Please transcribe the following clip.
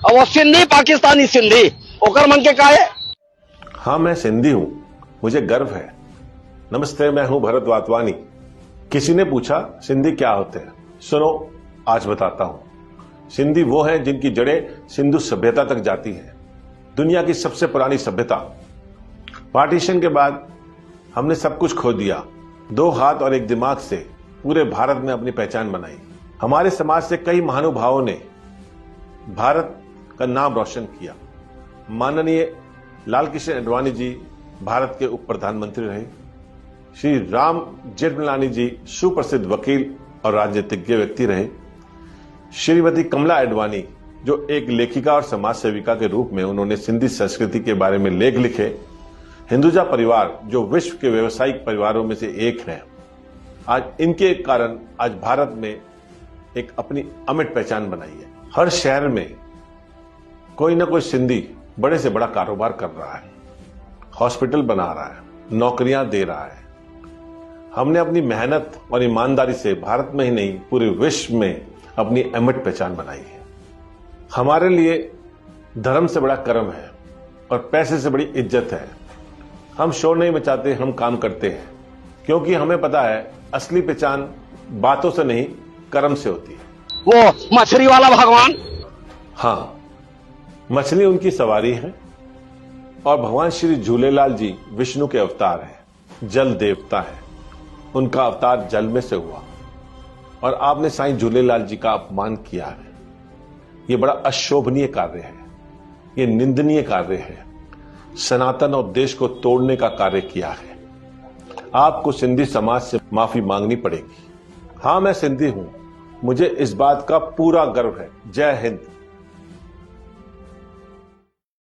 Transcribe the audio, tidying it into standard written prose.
और वो सिंधी पाकिस्तानी सिंधी ओकर मन के काहे। हाँ, मैं सिंधी हूं, मुझे गर्व है। नमस्ते, मैं हूं भरत वातवानी। किसी ने पूछा सिंधी क्या होते हैं। सुनो, आज बताता हूं। सिंधी वो हैं जिनकी जड़ें सिंधु सभ्यता तक जाती हैं, दुनिया की सबसे पुरानी सभ्यता। पार्टीशन के बाद हमने सब कुछ खो दिया, 2 हाथ और 1 दिमाग से पूरे भारत में अपनी पहचान बनाई। हमारे समाज से कई महानुभावों ने भारत का नाम रोशन किया। माननीय लाल कृष्ण आडवाणी जी भारत के उप प्रधानमंत्री रहे। श्री राम जेठमलानी जी सुप्रसिद्ध वकील और राजनीतिज्ञ व्यक्ति रहे। श्रीमती कमला आडवाणी जो एक लेखिका और समाज सेविका के रूप में उन्होंने सिंधी संस्कृति के बारे में लेख लिखे। हिंदुजा परिवार जो विश्व के व्यावसायिक परिवारों में से एक है, आज इनके कारण आज भारत में एक अपनी अमिट पहचान बनाई है। हर शहर में कोई ना कोई सिंधी बड़े से बड़ा कारोबार कर रहा है, हॉस्पिटल बना रहा है, नौकरियां दे रहा है। हमने अपनी मेहनत और ईमानदारी से भारत में ही नहीं पूरे विश्व में अपनी अमिट पहचान बनाई है। हमारे लिए धर्म से बड़ा कर्म है और पैसे से बड़ी इज्जत है। हम शोर नहीं मचाते, हम काम करते हैं, क्योंकि हमें पता है असली पहचान बातों से नहीं कर्म से होती है। वो मछली वाला भगवान, हाँ, मछली उनकी सवारी है और भगवान श्री झूलेलाल जी विष्णु के अवतार हैं, जल देवता है। उनका अवतार जल में से हुआ और आपने साईं झूलेलाल जी का अपमान किया है। यह बड़ा अशोभनीय कार्य है, यह निंदनीय कार्य है। सनातन और देश को तोड़ने का कार्य किया है। आपको सिंधी समाज से माफी मांगनी पड़ेगी। हाँ, मैं सिंधी हूं, मुझे इस बात का पूरा गर्व है। जय हिंद।